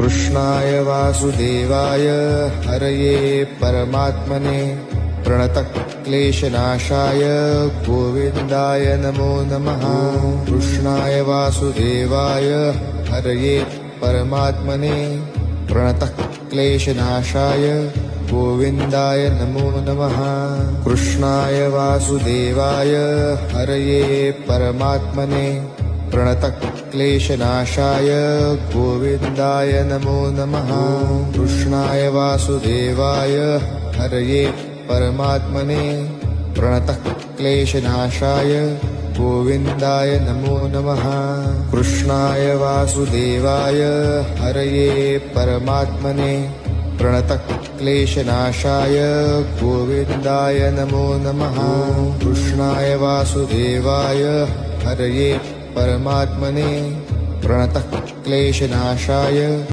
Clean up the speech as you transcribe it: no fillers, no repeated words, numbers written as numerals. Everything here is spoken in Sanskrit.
कृष्णाय वासुदेवाय हरये परमात्मने प्रणतक्लेशनाशाय गोविन्दाय नमो नमः। कृष्णाय वासुदेवाय हरये परमात्मने प्रणतक्लेशनाशाय गोविन्दाय नमो नमः। कृष्णाय वासुदेवाय हरये परमात्मने प्रणतक्लेशनाशाय गोविन्दाय नमो नमः। कृष्णाय वासुदेवाय हरये परमात्मने प्रणतक्लेशनाशाय गोविन्दाय नमो नमः। कृष्णाय वासुदेवाय हरये परमात्मने प्रणतक्लेशनाशाय गोविन्दाय नमो नमः। कृष्णाय वासुदेवाय हरये परमात्मने प्रणतक्लेशनाशाय